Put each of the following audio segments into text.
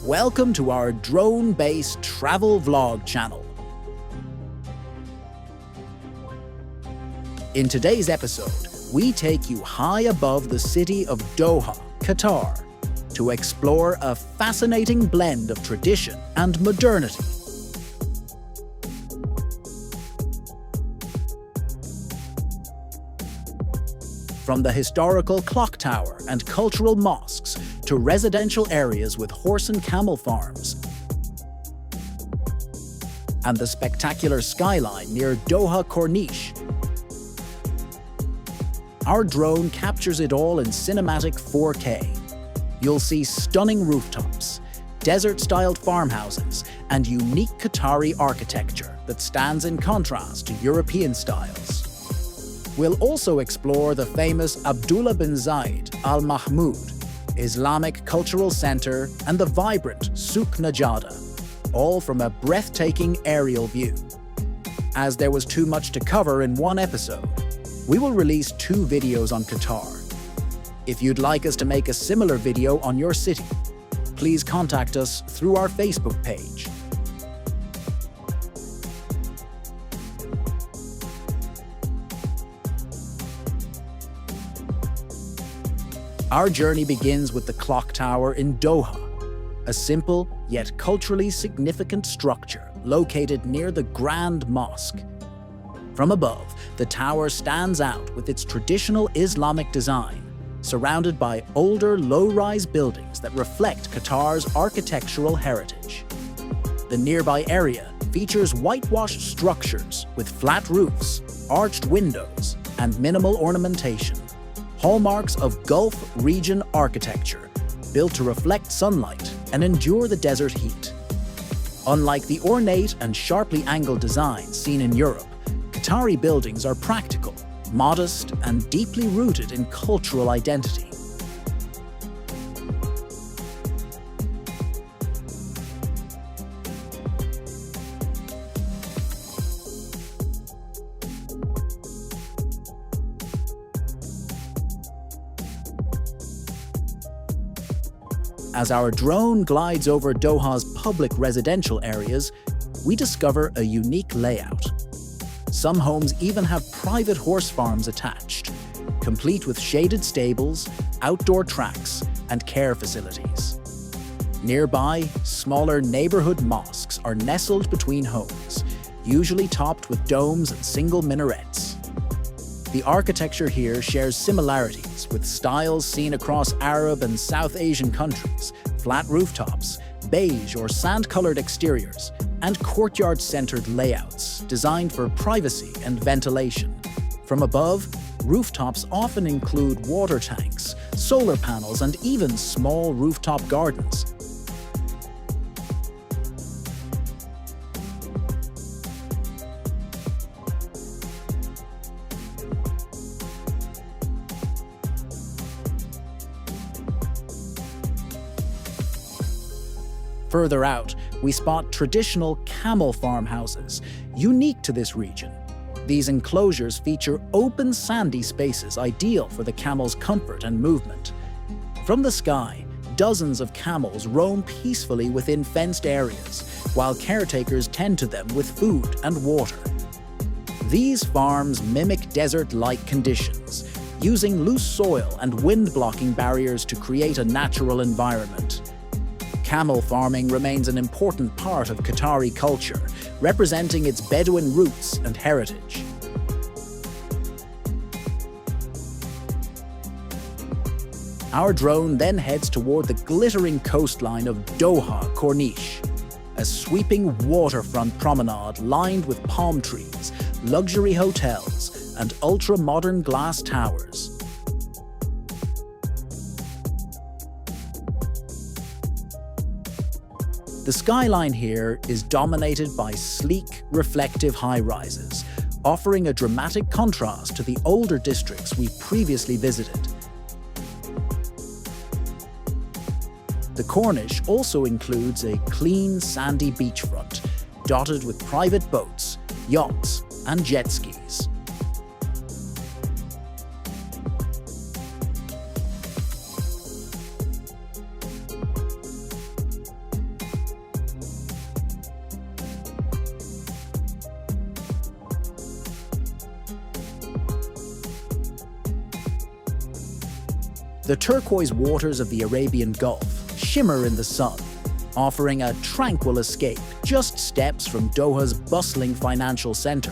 Welcome to our drone-based travel vlog channel. In today's episode, we take you high above the city of Doha, Qatar, to explore a fascinating blend of tradition and modernity. From the historical clock tower and cultural mosques to residential areas with horse and camel farms, and the spectacular skyline near Doha Corniche, our drone captures it all in cinematic 4K. You'll see stunning rooftops, desert-styled farmhouses, and unique Qatari architecture that stands in contrast to European styles. We'll also explore the famous Abdullah bin Zayed Al Mahmoud Islamic Cultural Center and the vibrant Souq Najada, all from a breathtaking aerial view. As there was too much to cover in one episode, we will release 2 videos on Qatar. If you'd like us to make a similar video on your city, please contact us through our Facebook page. Our journey begins with the clock tower in Doha, a simple yet culturally significant structure located near the Grand Mosque. From above, the tower stands out with its traditional Islamic design, surrounded by older low-rise buildings that reflect Qatar's architectural heritage. The nearby area features whitewashed structures with flat roofs, arched windows, and minimal ornamentation, hallmarks of Gulf region architecture built to reflect sunlight and endure the desert heat. Unlike the ornate and sharply angled designs seen in Europe, Qatari buildings are practical, modest, and deeply rooted in cultural identity. As our drone glides over Doha's public residential areas, we discover a unique layout. Some homes even have private horse farms attached, complete with shaded stables, outdoor tracks, and care facilities. Nearby, smaller neighborhood mosques are nestled between homes, usually topped with domes and single minarets. The architecture here shares similarities with styles seen across Arab and South Asian countries: flat rooftops, beige or sand-colored exteriors, and courtyard-centered layouts designed for privacy and ventilation. From above, rooftops often include water tanks, solar panels, and even small rooftop gardens. Further out, we spot traditional camel farmhouses, unique to this region. These enclosures feature open sandy spaces ideal for the camel's comfort and movement. From the sky, dozens of camels roam peacefully within fenced areas, while caretakers tend to them with food and water. These farms mimic desert-like conditions, using loose soil and wind-blocking barriers to create a natural environment. Camel farming remains an important part of Qatari culture, representing its Bedouin roots and heritage. Our drone then heads toward the glittering coastline of Doha Corniche, a sweeping waterfront promenade lined with palm trees, luxury hotels, and ultra-modern glass towers. The skyline here is dominated by sleek, reflective high-rises, offering a dramatic contrast to the older districts we previously visited. The Corniche also includes a clean, sandy beachfront, dotted with private boats, yachts, and jet skis. The turquoise waters of the Arabian Gulf shimmer in the sun, offering a tranquil escape just steps from Doha's bustling financial center.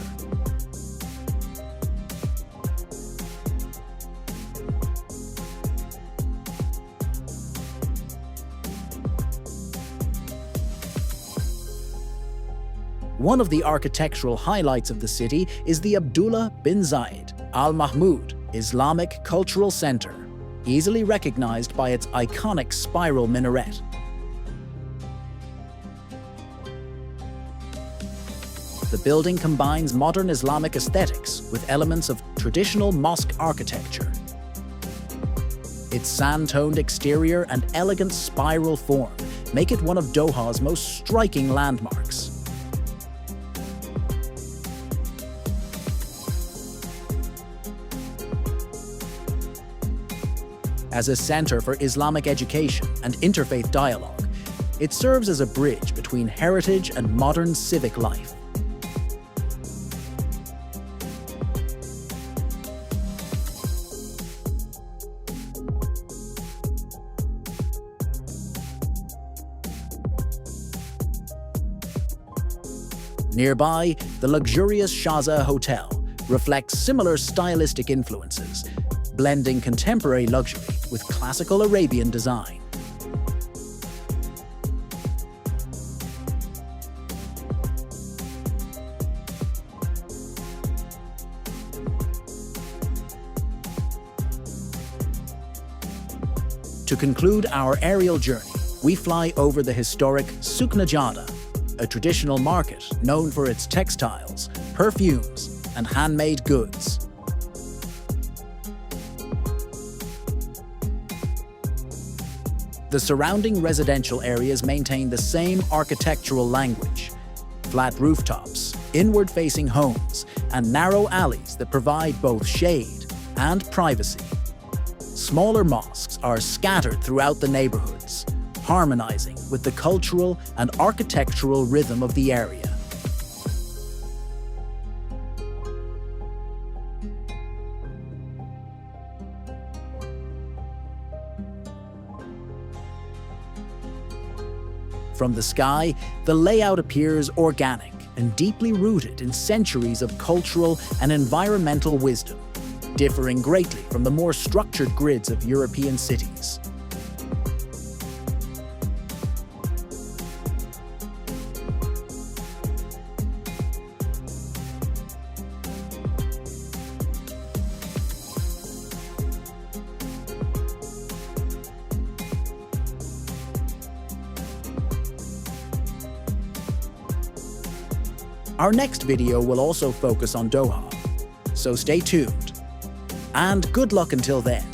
One of the architectural highlights of the city is the Abdullah bin Zayed Al Mahmoud Islamic Cultural Center, easily recognized by its iconic spiral minaret. The building combines modern Islamic aesthetics with elements of traditional mosque architecture. Its sand-toned exterior and elegant spiral form make it one of Doha's most striking landmarks. As a center for Islamic education and interfaith dialogue, it serves as a bridge between heritage and modern civic life. Nearby, the luxurious Shaza Hotel reflects similar stylistic influences, blending contemporary luxury with classical Arabian design. To conclude our aerial journey, we fly over the historic Souq Najada, a traditional market known for its textiles, perfumes, and handmade goods. The surrounding residential areas maintain the same architectural language: flat rooftops, inward-facing homes, and narrow alleys that provide both shade and privacy. Smaller mosques are scattered throughout the neighborhoods, harmonizing with the cultural and architectural rhythm of the area. From the sky, the layout appears organic and deeply rooted in centuries of cultural and environmental wisdom, differing greatly from the more structured grids of European cities. Our next video will also focus on Doha, so stay tuned. And good luck until then.